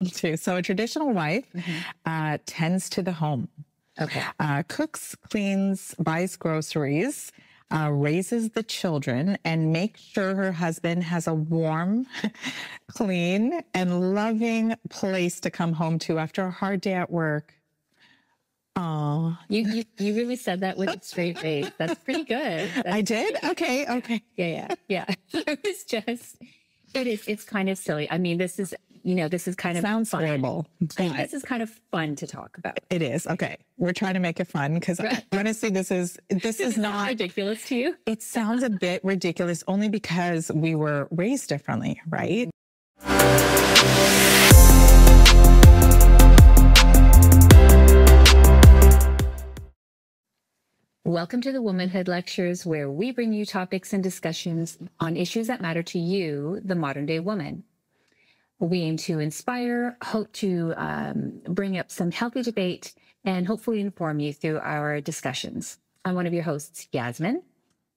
too. So a traditional wife tends to the home. Okay. Cooks, cleans, buys groceries, raises the children, and makes sure her husband has a warm, clean, and loving place to come home to after a hard day at work. Oh, You really said that with a straight face. That's pretty good. I did? Okay. Yeah. It's kind of silly. I mean, this is kind of Sounds fun. horrible. This is kind of fun to talk about. It is. Okay. We're trying to make it fun because honestly, this is not ridiculous to you. It sounds a bit ridiculous only because we were raised differently, right? Welcome to the Womanhood Lectures, where we bring you topics and discussions on issues that matter to you, the modern day woman. We aim to inspire, hope to bring up some healthy debate, and hopefully inform you through our discussions. I'm one of your hosts, Yasmin.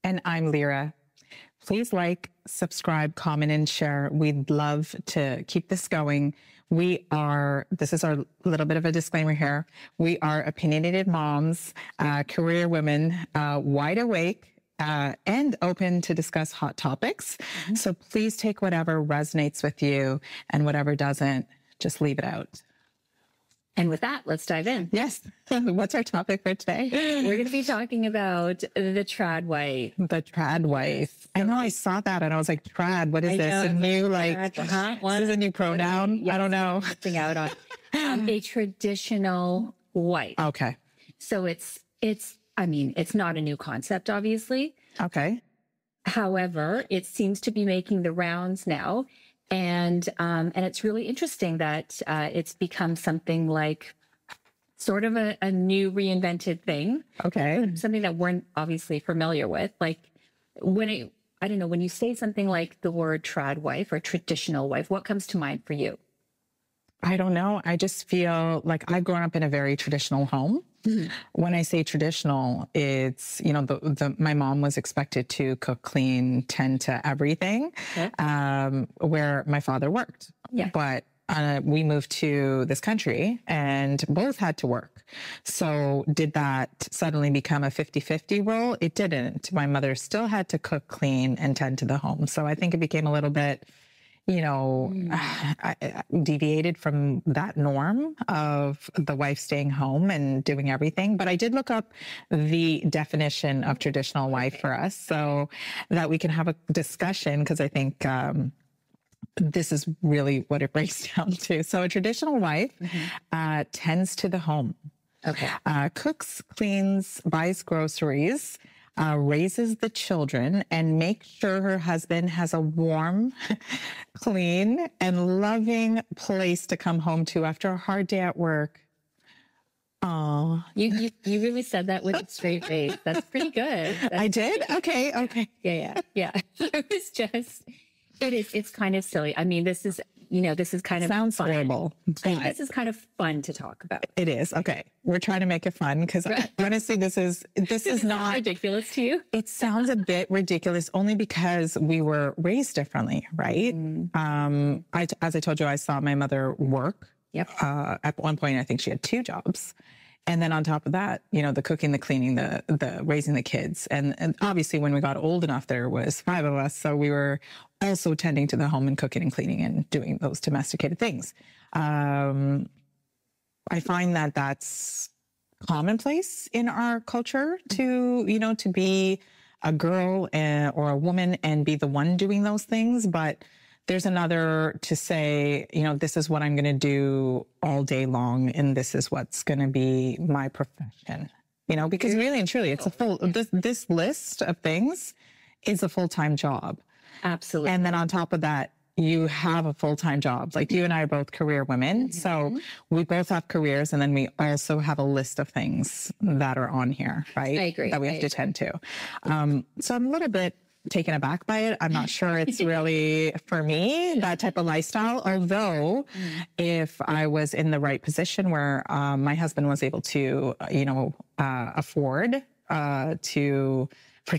And I'm Lyra. Please like, subscribe, comment, and share. We'd love to keep this going. This is our little bit of a disclaimer here. We are opinionated moms, career women, wide awake, and open to discuss hot topics. Mm-hmm. So please take whatever resonates with you and whatever doesn't, just leave it out. And with that, let's dive in. Yes. What's our topic for today? We're going to be talking about the trad wife. The trad wife. I know I saw that and I was like, trad, what is this? A new, like, this is a new pronoun? Yes, I don't know. Missing out on a traditional wife. Okay. So it's not a new concept, obviously. Okay. However, it seems to be making the rounds now. And it's really interesting that it's become something like sort of a new reinvented thing. Okay. Something that we're obviously familiar with. Like when you say something like the word trad wife or traditional wife, what comes to mind for you? I don't know. I just feel like I've grown up in a very traditional home. Mm-hmm. When I say traditional, it's, my mom was expected to cook, clean, tend to everything, where my father worked. Yeah. But we moved to this country and both had to work. So did that suddenly become a 50-50 role? It didn't. My mother still had to cook, clean, and tend to the home. So I think it became a little bit deviated from that norm of the wife staying home and doing everything. But I did look up the definition of traditional wife for us so that we can have a discussion, because I think this is really what it breaks down to. So a traditional wife tends to the home. Okay. Cooks, cleans, buys groceries, raises the children, and makes sure her husband has a warm, clean, and loving place to come home to after a hard day at work. Oh, you really said that with a straight face. That's pretty good. I did? Okay. Yeah. It's kind of silly. I mean, this is kind of sounds fun. Horrible. This is kind of fun to talk about. It is. Okay. We're trying to make it fun because honestly, this is not ridiculous to you. It sounds a bit ridiculous only because we were raised differently, right? Mm. As I told you, I saw my mother work. Yep. At one point, I think she had 2 jobs. And then on top of that, the cooking, the cleaning, the raising the kids. And obviously when we got old enough, there was 5 of us. So we were also tending to the home and cooking and cleaning and doing those domesticated things. I find that that's commonplace in our culture to be a girl or a woman and be the one doing those things. But there's another to say, this is what I'm going to do all day long, and this is what's going to be my profession. Because really and truly, it's this list of things is a full-time job. Absolutely. And then on top of that, you have a full-time job. Like you and I are both career women. Mm-hmm. So we both have careers, and then we also have a list of things that are on here, right? I agree. That we have to tend to. So I'm a little bit taken aback by it. I'm not sure it's really for me, that type of lifestyle. Although if I was in the right position where my husband was able to, afford to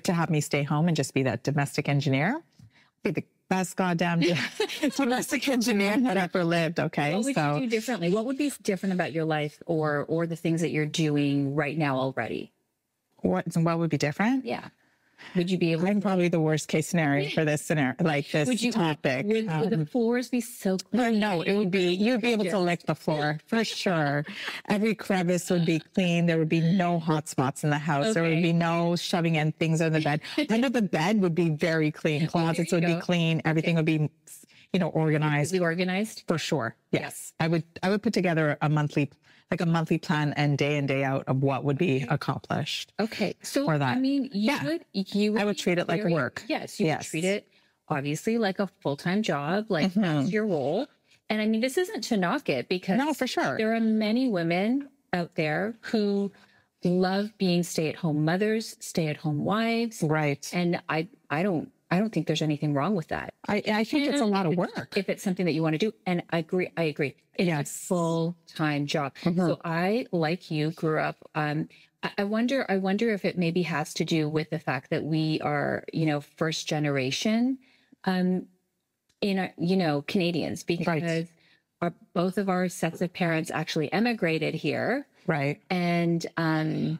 have me stay home and just be that domestic engineer, I'd be best goddamn domestic engineer that ever lived. Okay. What would you do differently? What would be different about your life or the things that you're doing right now already? What would be different? Yeah. Would you be able I'm probably the worst case scenario for this scenario, like this topic. Would the floors be so clean? No, it would be, you'd be able to lick the floor for sure. Every crevice would be clean. There would be no hot spots in the house. Okay. There would be no shoving in things under the bed. Under the bed would be very clean. Closets would be clean. Everything would be, organized. Organized? For sure. Yes. I would put together a monthly plan and day out of what would be accomplished. Okay. So, for that. I mean, I would treat it like work. Yes. You would treat it obviously like a full-time job, like that's your role. And I mean, this isn't to knock it because no, for sure. There are many women out there who love being stay-at-home mothers, stay-at-home wives. Right. And I don't think there's anything wrong with that. I think it's a lot of work. If it's something that you want to do. And I agree. It's a full-time job. So I, like you, grew up, I wonder if it maybe has to do with the fact that we are, first generation, Canadians, because both of our sets of parents actually emigrated here. Right. And I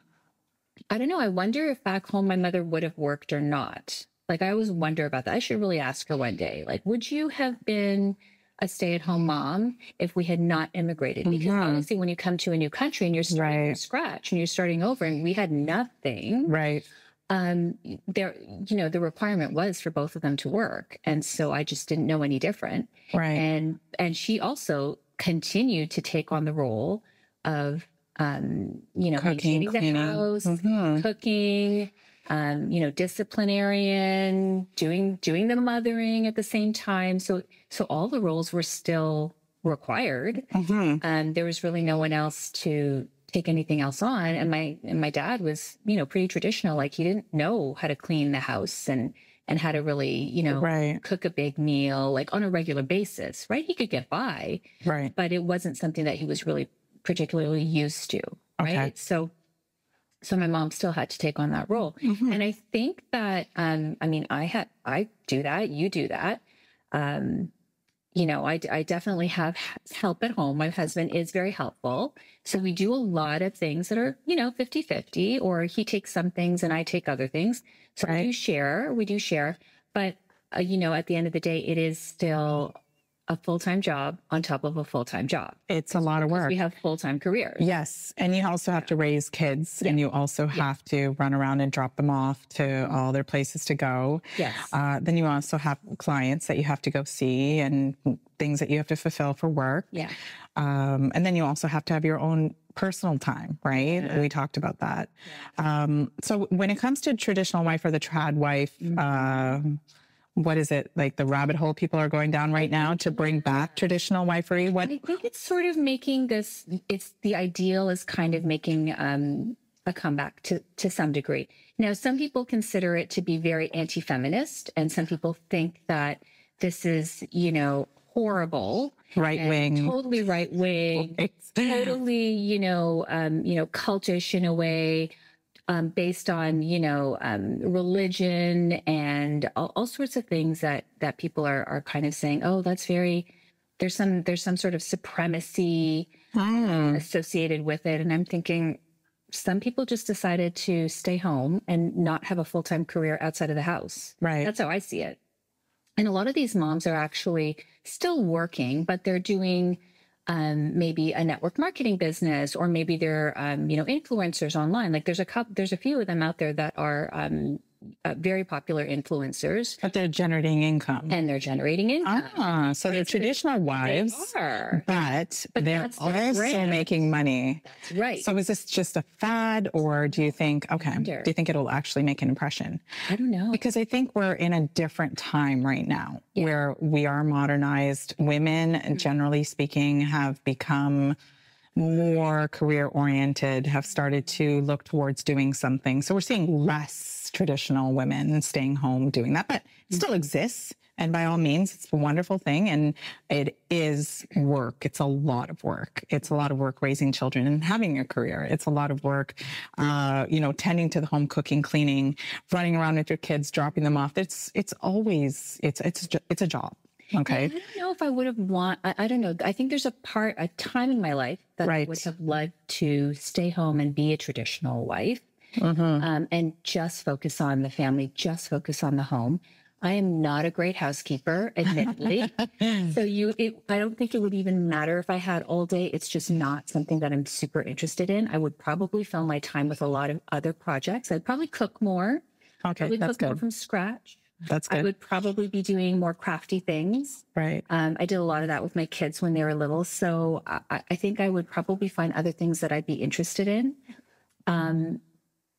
don't know. I wonder if back home my mother would have worked or not. Like, I always wonder about that. I should really ask her one day, like, would you have been a stay-at-home mom if we had not immigrated? Because honestly, when you come to a new country and you're starting from scratch and you're starting over and we had nothing, right? The requirement was for both of them to work. And so I just didn't know any different. Right. And she also continued to take on the role of, cooking, maintaining the house, cooking, disciplinarian, doing the mothering at the same time. So all the roles were still required. There was really no one else to take anything else on. And my dad was, pretty traditional. Like, he didn't know how to clean the house and how to really, cook a big meal, like on a regular basis, right? He could get by, right? But it wasn't something that he was really particularly used to, right? Okay. So my mom still had to take on that role. And I think that, I do that, you do that. I definitely have help at home. My husband is very helpful. So we do a lot of things that are, 50-50, or he takes some things and I take other things. So we do share. But, at the end of the day, it is still a full-time job on top of a full-time job. It's a lot of work. We have full-time careers. Yes. And you also have to raise kids and you also have to run around and drop them off to all their places to go. Yes. Then you also have clients that you have to go see and things that you have to fulfill for work. Yeah. And then you also have to have your own personal time, right? We talked about that. So when it comes to traditional wife or the trad wife, what is it, like the rabbit hole people are going down right now to bring back traditional wifery? I think it's sort of making the ideal is kind of making a comeback to some degree. Now, some people consider it to be very anti-feminist, and some people think that this is, horrible. Right wing. Totally right wing. Totally, cultish in a way. Based on, religion and all sorts of things that people are kind of saying, oh, that's there's some sort of supremacy associated with it. And I'm thinking some people just decided to stay home and not have a full-time career outside of the house. Right. That's how I see it. And a lot of these moms are actually still working, but they're doing maybe a network marketing business, or maybe they're, influencers online. Like there's a few of them out there that are very popular influencers. But they're generating income. And they're generating income. So they're traditional wives. They are. But they're also making money. That's right. So is this just a fad, or do you think, do you think it'll actually make an impression? I don't know. Because I think we're in a different time right now where we are modernized. Women, generally speaking, have become more career oriented, have started to look towards doing something. So we're seeing less traditional women staying home doing that, but it still exists. And by all means, it's a wonderful thing. And it is work. It's a lot of work. It's a lot of work raising children and having a career. It's a lot of work, tending to the home, cooking, cleaning, running around with your kids, dropping them off. It's a job. Okay. I don't know if I would have I don't know. I think there's a time in my life that I would have loved to stay home and be a traditional wife, and just focus on the family, just focus on the home. I am not a great housekeeper, admittedly. So I don't think it would even matter if I had all day. It's just not something that I'm super interested in. I would probably fill my time with a lot of other projects. I'd probably cook more. Okay, that's good. More from scratch. That's good. I would probably be doing more crafty things. Right. I did a lot of that with my kids when they were little. So I think I would probably find other things that I'd be interested in.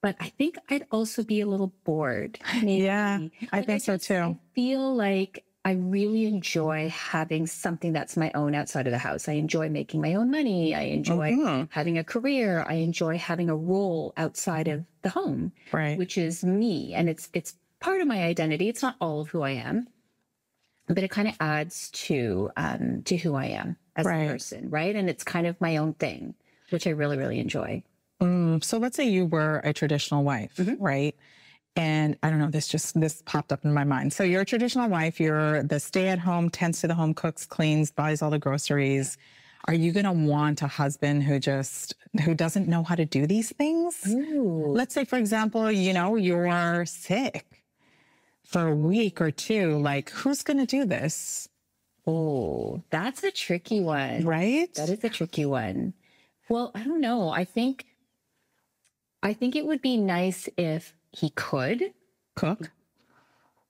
But I think I'd also be a little bored. Maybe. Yeah, I think so too. I feel like I really enjoy having something that's my own outside of the house. I enjoy making my own money. I enjoy having a career. I enjoy having a role outside of the home, which is me. And it's part of my identity. It's not all of who I am, but it kind of adds to who I am as a person, right? And it's kind of my own thing, which I really, really enjoy. So let's say you were a traditional wife, right? And I don't know, this popped up in my mind. So you're a traditional wife, you're the stay-at-home, tends to the home, cooks, cleans, buys all the groceries. Are you going to want a husband who doesn't know how to do these things? Ooh. Let's say, for example, you're sick for a week or two. Like, who's going to do this? Oh, that's a tricky one. Right? That is a tricky one. Well, I don't know. I think it would be nice if he could cook,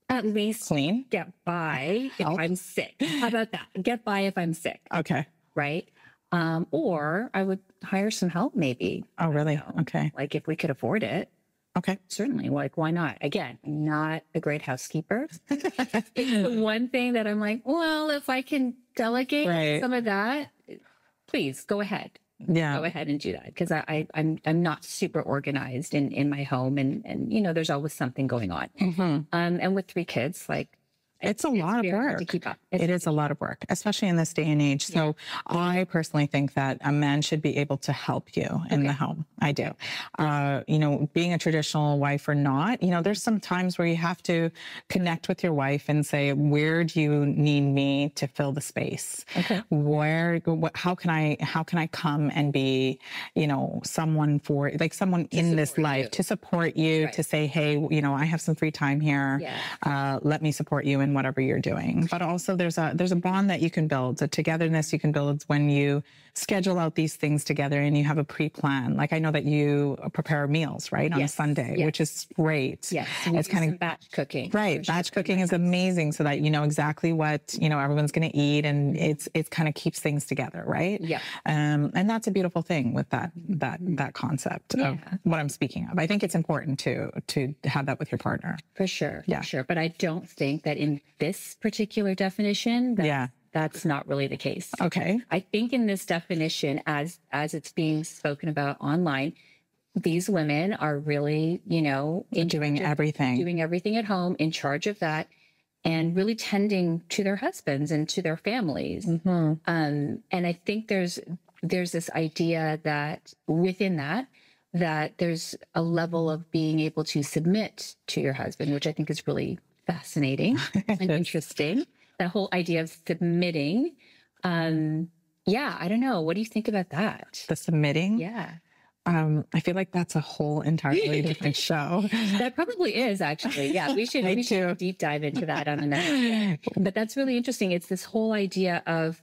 at least clean, get by if I'm sick. How about that? Get by if I'm sick. Okay. Right. Or I would hire some help maybe. Oh, really? Okay. Like if we could afford it. Okay. Certainly. Like, why not? Again, not a great housekeeper. It's the one thing that I'm like, well, if I can delegate some of that, please go ahead. Yeah. Go ahead and do that. Because I'm not super organized in my home and there's always something going on. And with 3 kids, like, it's a lot of work to keep up. It is a lot of work, especially in this day and age. So I personally think that a man should be able to help you in the home. I do. Being a traditional wife or not, there's some times where you have to connect with your wife and say, where do you need me to fill the space? Okay. How can I come and be, someone in this life to support you, to say, hey, I have some free time here. Yeah. Let me support you in whatever you're doing. But also there's a bond that you can build, a togetherness you can build when you schedule out these things together and you have a pre-plan. Like I know that you prepare meals, right? On a Sunday, which is great. Yes. It's kind of batch cooking. Right. Batch cooking is amazing so that you know exactly what, everyone's going to eat and it's kind of keeps things together. Right. Yeah. And that's a beautiful thing with that concept of what I'm speaking of. I think it's important to have that with your partner. For sure. Yeah. For sure. But I don't think that in this particular definition, that's not really the case. Okay. I think in this definition, as it's being spoken about online, these women are really, doing everything at home, in charge of that, and really tending to their husbands and to their families. And I think there's this idea that within that there's a level of being able to submit to your husband, which I think is really fascinating and interesting. That whole idea of submitting. I don't know. What do you think about that? The submitting? Yeah. I feel like that's a whole entirely different show. That probably is, actually. Yeah, we should deep dive into that on another. But that's really interesting. It's this whole idea of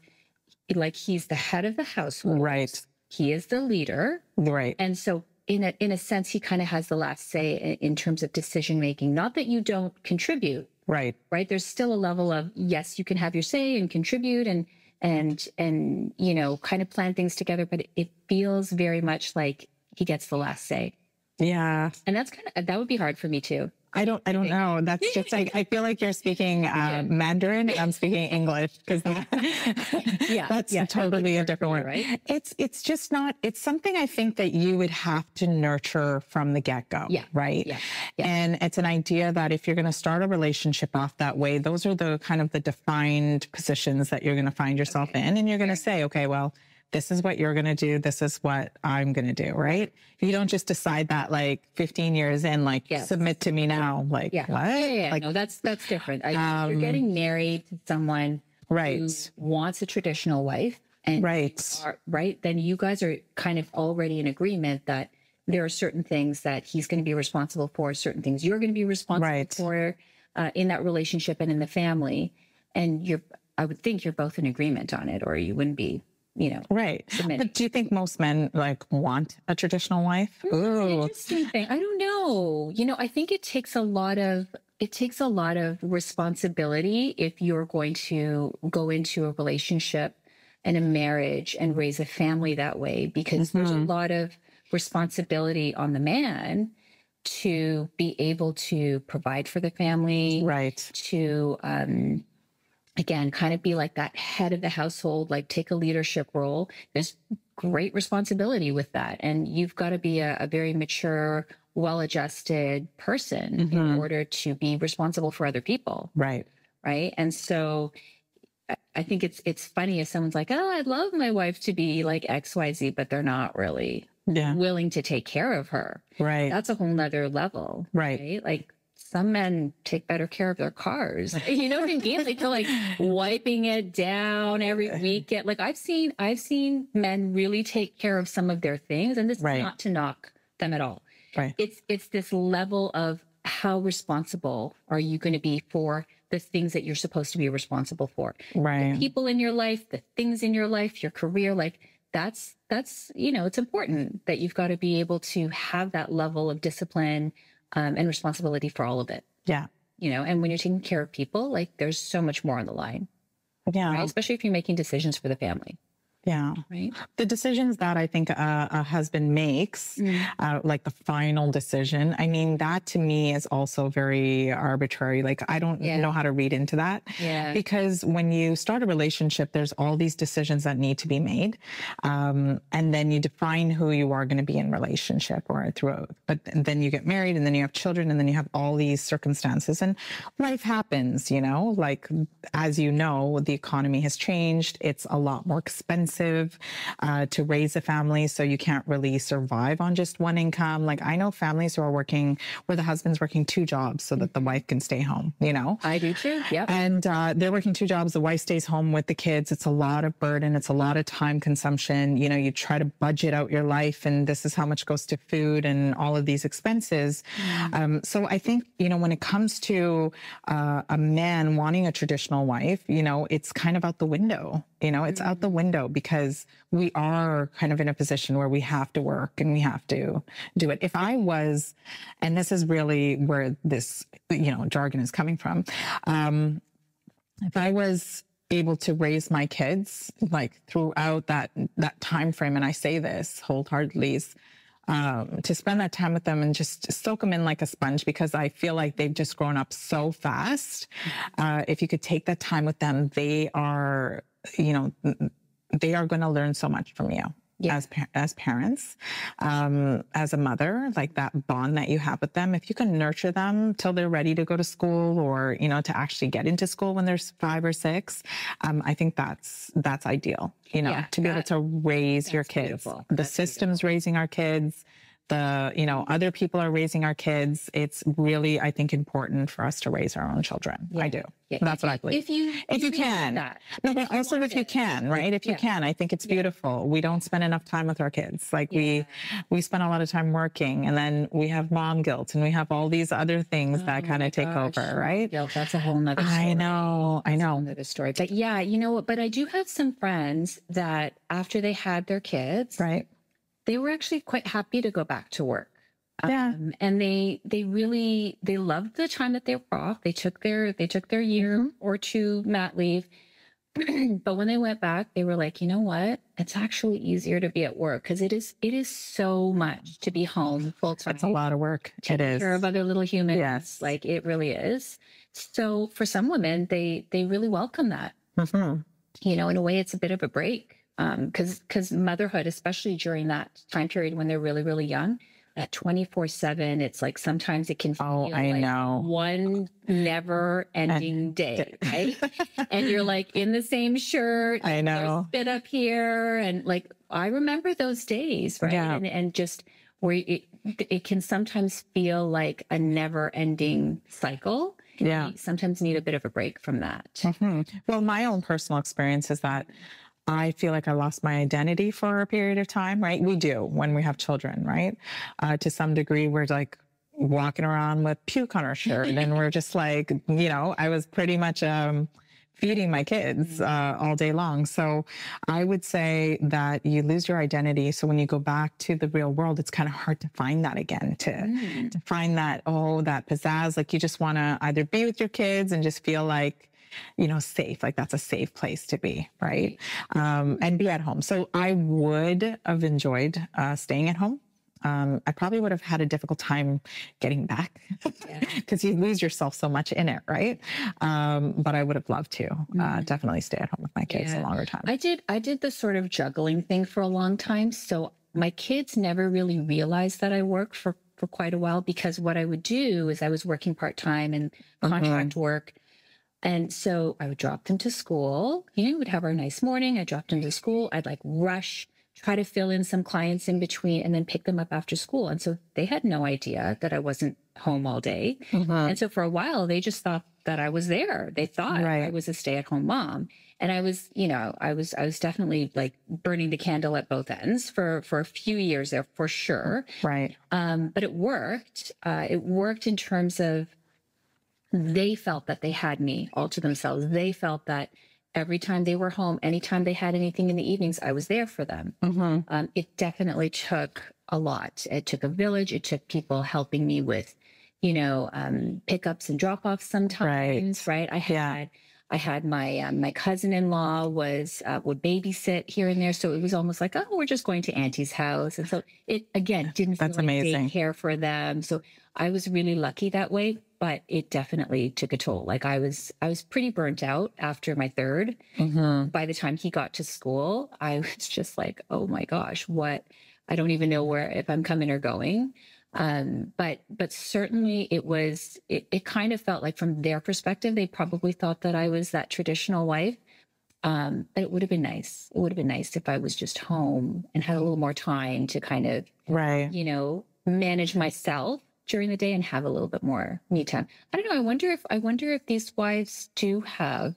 like he's the head of the household. Right. He is the leader. Right. And so in a sense, he kind of has the last say in terms of decision making. Not that you don't contribute. Right. Right. There's still a level of, yes, you can have your say and contribute and kind of plan things together, but it feels very much like he gets the last say. Yeah. And that would be hard for me too. I don't know. That's just like, I feel like you're speaking Mandarin and I'm speaking English because that's totally a different word, right? It's just not, it's something I think that you would have to nurture from the get-go, right? And it's an idea that if you're going to start a relationship off that way, those are the kind of the defined positions that you're going to find yourself in. And you're going to say, okay, well, this is what you're going to do. This is what I'm going to do. Right. You don't just decide that like 15 years in, like submit to me now. Like what? Like, no, that's different. You're getting married to someone who wants a traditional wife and then you guys are kind of already in agreement that there are certain things that he's going to be responsible for, certain things you're going to be responsible for in that relationship and in the family. And I would think you're both in agreement on it, or you wouldn't be, submitting. But do you think most men like want a traditional wife? Interesting thing. I don't know. I think it takes a lot of responsibility if you're going to go into a relationship and a marriage and raise a family that way, because there's a lot of responsibility on the man to be able to provide for the family, to again, kind of be like that head of the household, like take a leadership role. There's great responsibility with that. And you've got to be a very mature, well-adjusted person in order to be responsible for other people. Right. And so I think it's funny if someone's like, oh, I'd love my wife to be like XYZ, but they're not really willing to take care of her. Right. That's a whole nother level. Right. Like, some men take better care of their cars. You know what I mean? Like they're like wiping it down every weekend. Like I've seen men really take care of some of their things, and this is not to knock them at all. Right. It's this level of how responsible are you going to be for the things that you're supposed to be responsible for. Right. The people in your life, the things in your life, your career, like that's it's important that you've got to be able to have that level of discipline and responsibility for all of it. Yeah. And when you're taking care of people, like there's so much more on the line. Yeah. Right? Especially if you're making decisions for the family. Yeah. Right. The decisions that I think a husband makes, like the final decision, I mean, that to me is also very arbitrary. Like, I don't know how to read into that. Yeah. Because when you start a relationship, there's all these decisions that need to be made. And then you define who you are going to be in relationship or throughout. But then you get married and then you have children and then you have all these circumstances and life happens, like, as you know, the economy has changed. It's a lot more expensive to raise a family, so you can't really survive on just one income. Like I know families who are working where the husband's working 2 jobs so that the wife can stay home, I do too. Yeah. And they're working 2 jobs. The wife stays home with the kids. It's a lot of burden. It's a lot of time consumption. You try to budget out your life and this is how much goes to food and all of these expenses. So I think, when it comes to a man wanting a traditional wife, it's kind of out the window. It's out the window because we are kind of in a position where we have to work and we have to do it. If I was, and this is really where this, jargon is coming from. If I was able to raise my kids, like throughout that time frame, and I say this wholeheartedly, is to spend that time with them and just soak them in like a sponge, because I feel like they've just grown up so fast. If you could take that time with them, they are going to learn so much from you as parents, as a mother, like that bond that you have with them. If you can nurture them till they're ready to go to school or, to actually get into school when they're 5 or 6, I think that's ideal, to be able to raise your kids. Beautiful. The system's raising our kids. Other people are raising our kids. It's really, I think, important for us to raise our own children. I do. Yeah. That's what I believe. If you can. No, but also if you can, right? If you can, I think it's beautiful. We don't spend enough time with our kids. Like we spend a lot of time working, and then we have mom guilt and we have all these other things that kind of take over, right? Guilt, that's a whole nother story. I know. Another story. But yeah, but I do have some friends that after they had their kids, right, they were actually quite happy to go back to work. And they loved the time that they were off. They took their year or 2 mat leave. But when they went back, they were like, you know what? it's actually easier to be at work because it is so much to be home full time. It's a lot of work. It Taking is. care of other little humans. Yes. Like it really is. So for some women, they really welcome that. Mhm. You know, in a way, it's a bit of a break because motherhood, especially during that time period when they're really, really young, at 24/7, it's like sometimes it can feel I like know. one never ending day, right? And you're like in the same shirt. I know. There's spit up here. And like, I remember those days, right? Yeah. And just where it can sometimes feel like a never ending cycle. Yeah. You sometimes need a bit of a break from that. Mhm. Well, my own personal experience is that I feel like I lost my identity for a period of time, right? We do when we have children, right? To some degree, we're like walking around with puke on our shirt and we're just like, you know, I was pretty much feeding my kids all day long. So I would say that you lose your identity. So when you go back to the real world, it's kind of hard to find that again, to find that, that pizzazz. Like you just want to either be with your kids and just feel like, you know, safe, like that's a safe place to be, right? And be at home. So I would have enjoyed staying at home. I probably would have had a difficult time getting back because you lose yourself so much in it, right? But I would have loved to definitely stay at home with my kids a longer time. I did the sort of juggling thing for a long time. So my kids never really realized that I worked for quite a while because what I would do is I was working part-time and contract work. And so I would drop them to school. You know, we'd have our nice morning. I dropped them to school. I'd like rush, try to fill in some clients in between, and then pick them up after school. And so they had no idea that I wasn't home all day. And so for a while, they just thought that I was there. They thought I was a stay-at-home mom. And I was, you know, I was definitely like burning the candle at both ends for a few years there, for sure. Right. But it worked. It worked in terms of they felt that they had me all to themselves. They felt that every time they were home, anytime they had anything in the evenings, I was there for them. It definitely took a lot. It took a village. It took people helping me with, you know, pickups and drop-offs sometimes, right? I had my cousin-in-law would babysit here and there. So it was almost like, oh, we're just going to Auntie's house. And so it, again, didn't feel like amazing. daycare for them. So I was really lucky that way, but it definitely took a toll. Like I was pretty burnt out after my third. By the time he got to school, I was just like, oh my gosh, I don't even know if I'm coming or going. But certainly it kind of felt like from their perspective, they probably thought that I was that traditional wife. But it would have been nice. It would have been nice if I was just home and had a little more time to kind of, you know, manage myself during the day and have a little bit more me time. I don't know. I wonder if these wives do have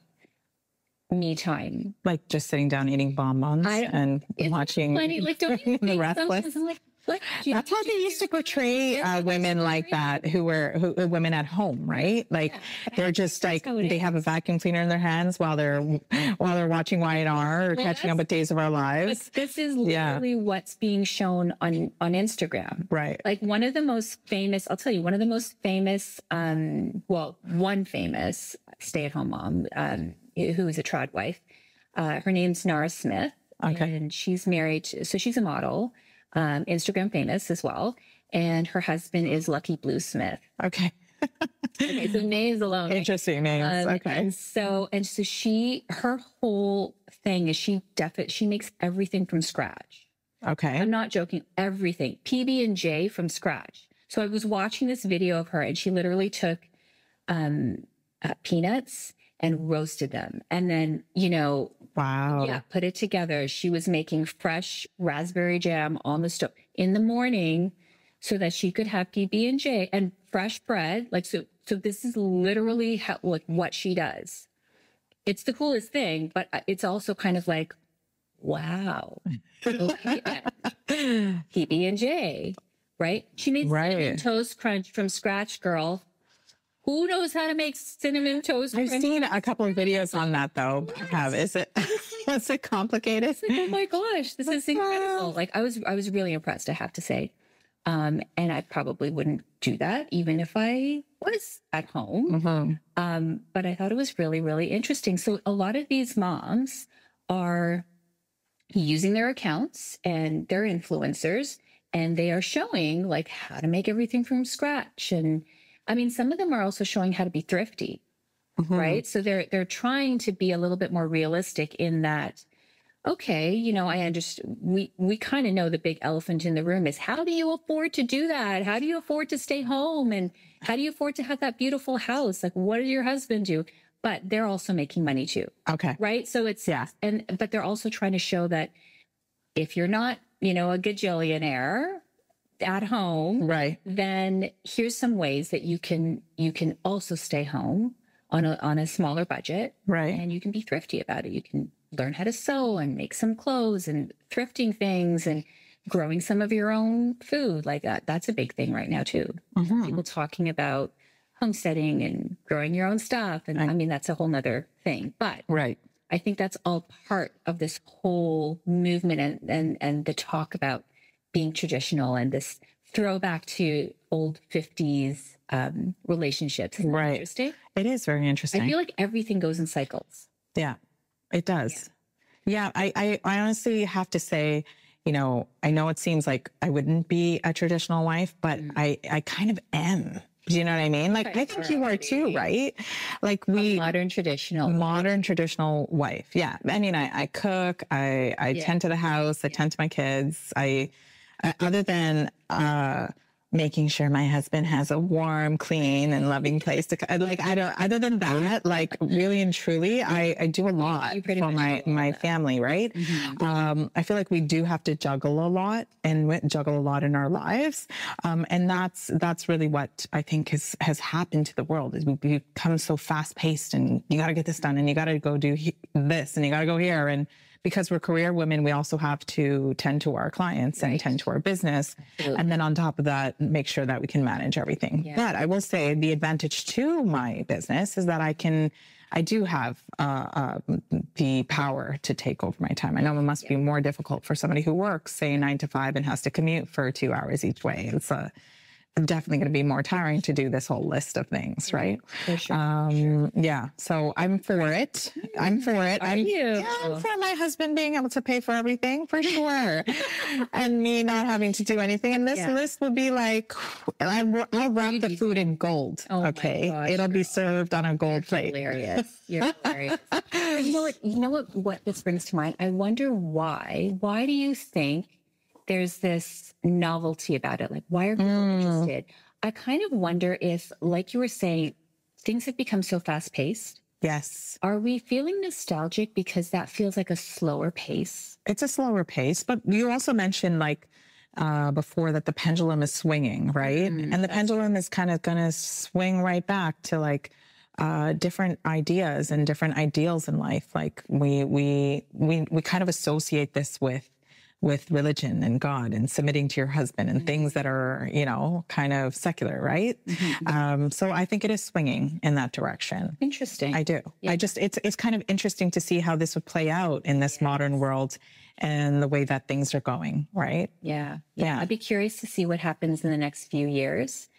me time, like just sitting down eating bonbons and watching The Restless. That's how they used to portray women like that, who were women at home, right? Like they're just like they have a vacuum cleaner in their hands while they're watching Y&R or catching up with Days of Our Lives. This is literally what's being shown on Instagram, right? Like one of the most famous, I'll tell you, one of the most famous, one famous stay-at-home mom who is a trad wife. Her name's Nara Smith, and she's married. So she's a model. Instagram famous as well. And her husband is Lucky Blue Smith. Okay, so names alone. Interesting names. And so her whole thing is she makes everything from scratch. Okay. I'm not joking. Everything. PB&J from scratch. So I was watching this video of her and she literally took peanuts and roasted them. And then, you know, put it together. She was making fresh raspberry jam on the stove in the morning so that she could have PB&J and fresh bread. Like, so this is literally what she does. It's the coolest thing, but it's also kind of like, wow. PB&J, right? She made cinnamon toast crunch from scratch, girl. Who knows how to make cinnamon toast? I've seen a couple of videos on that though. Is it complicated? It's like, oh my gosh, this is incredible. Like I was really impressed, I have to say. And I probably wouldn't do that even if I was at home. But I thought it was really, really interesting. So a lot of these moms are using their accounts and their influencers, and they are showing like how to make everything from scratch. And I mean, some of them are also showing how to be thrifty, right? So they're trying to be a little bit more realistic in that, okay, you know, I understand. We kind of know the big elephant in the room is, how do you afford to do that? How do you afford to stay home? And how do you afford to have that beautiful house? Like, what does your husband do? But they're also making money too. Okay. Right. So it's, Yeah. but they're also trying to show that if you're not, you know, a gajillionaire at home, Right. then here's some ways that you can also stay home on a smaller budget. Right. And you can be thrifty about it. You can learn how to sew and make some clothes and thrifting things and growing some of your own food. Like that's a big thing right now too. People talking about homesteading and growing your own stuff. And I mean, that's a whole nother thing, but Right. I think that's all part of this whole movement and the talk about being traditional and this throwback to old 50s relationships. Isn't that Right. interesting? It is very interesting. I feel like everything goes in cycles. Yeah, it does. Yeah, I honestly have to say, you know, I know it seems like I wouldn't be a traditional wife, but I kind of am. Do you know what I mean? Like, I think you are too, right? Like Modern traditional wife. Yeah. I mean, I cook, I tend to the house, I tend to my kids. I other than, making sure my husband has a warm, clean, and loving place to, like, I don't, other than that, like, really and truly, I do a lot for my family, right? I feel like we do have to juggle a lot and juggle a lot in our lives. And that's really what I think has happened to the world, is we become so fast paced, and you got to get this done, and you got to go do this, and you got to go here. And because we're career women, we also have to tend to our clients and tend to our business. Absolutely. And then on top of that, make sure that we can manage everything. Yeah. But I will say the advantage to my business is that I do have the power to take over my time. I know it must be more difficult for somebody who works, say, 9 to 5 and has to commute for 2 hours each way. It's definitely going to be more tiring to do this whole list of things, right? For sure. Yeah. So I'm for it. I'm for it. I'm for my husband being able to pay for everything, for sure. And me not having to do anything. And this list would be like, I'll wrap the food in gold. Oh okay. My gosh, it'll be served on a gold plate. Hilarious. You're hilarious. You know what this brings to mind? I wonder why. Why do you think there's this novelty about it? Like, why are people interested? I kind of wonder if, like you were saying, things have become so fast paced. Yes. Are we feeling nostalgic because that feels like a slower pace? It's a slower pace, but you also mentioned before that the pendulum is swinging, right? And the pendulum is kind of going to swing right back to like different ideas and different ideals in life. Like we kind of associate this with religion and God and submitting to your husband and things that are, you know, kind of secular, right? So I think it is swinging in that direction. Interesting. I do. Yeah. It's kind of interesting to see how this would play out in this modern world and the way that things are going, right? Yeah. I'd be curious to see what happens in the next few years,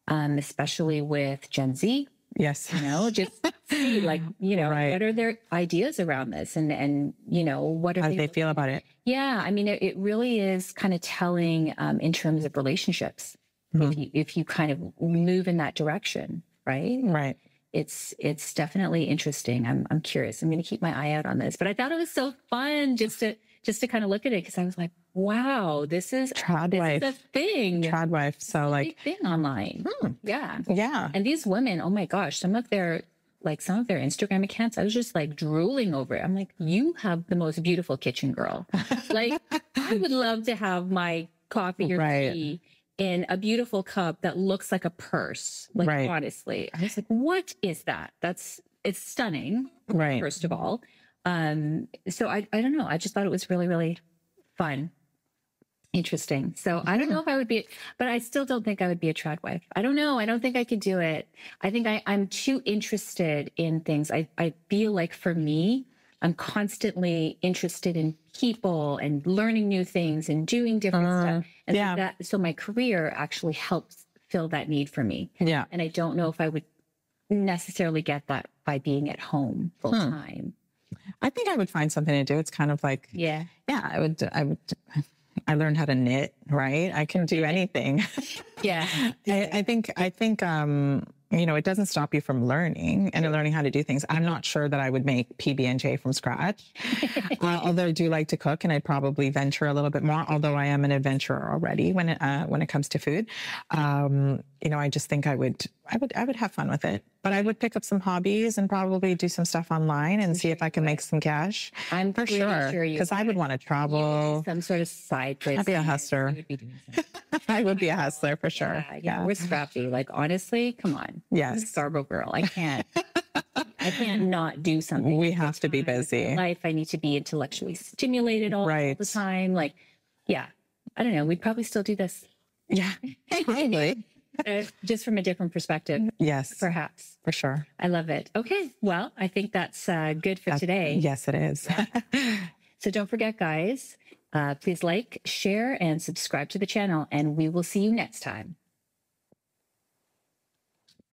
especially with Gen Z. Yes. You know, just see, like, you know, what are their ideas around this, and you know, what are how they feel about it? Yeah, I mean, it really is kind of telling in terms of relationships. If you kind of move in that direction, right? Right. It's definitely interesting. I'm curious. I'm going to keep my eye out on this. But I thought it was so fun just to kind of look at it, because I was like, wow, this is a thing. Trad wife. So like big thing online. Yeah. Yeah. And these women, oh my gosh, some of their Instagram accounts, I was just like drooling over it. I'm like, you have the most beautiful kitchen, girl. Like, I would love to have my coffee or tea in a beautiful cup that looks like a purse. Like, honestly, I was like, what is that? It's stunning. Right. First of all. So I don't know. I just thought it was really, really fun. Interesting. So I don't know if I would be, but I still don't think I would be a trad wife. I don't know. I don't think I could do it. I think I'm too interested in things. I feel like for me, I'm constantly interested in people and learning new things and doing different stuff. And so my career actually helps fill that need for me. Yeah. And I don't know if I would necessarily get that by being at home full time. I think I would find something to do. It's kind of like, Yeah. yeah, I learned how to knit, right? I can do anything. Yeah. I think, you know, it doesn't stop you from learning and learning how to do things. I'm not sure that I would make PB&J from scratch, although I do like to cook, and I'd probably venture a little bit more. Although I am an adventurer already when it comes to food, you know, I just think I would have fun with it. But I would pick up some hobbies and probably do some stuff online and see if I can make some cash. I'm for pretty sure, you because I would want to travel. some sort of side business. I'd be a hustler. You would be doing something. I would be a hustler for sure. Yeah, we're scrappy. Like, honestly, come on. Yes. Scarborough girl. I can't not do something. We have to be busy. Life. I need to be intellectually stimulated all the time. Like, yeah, I don't know. We'd probably still do this. Yeah, probably. Just from a different perspective. Yes. Perhaps. For sure. I love it. Okay. Well, I think that's good for today. Yes, it is. So don't forget, guys, please like, share, and subscribe to the channel, and we will see you next time.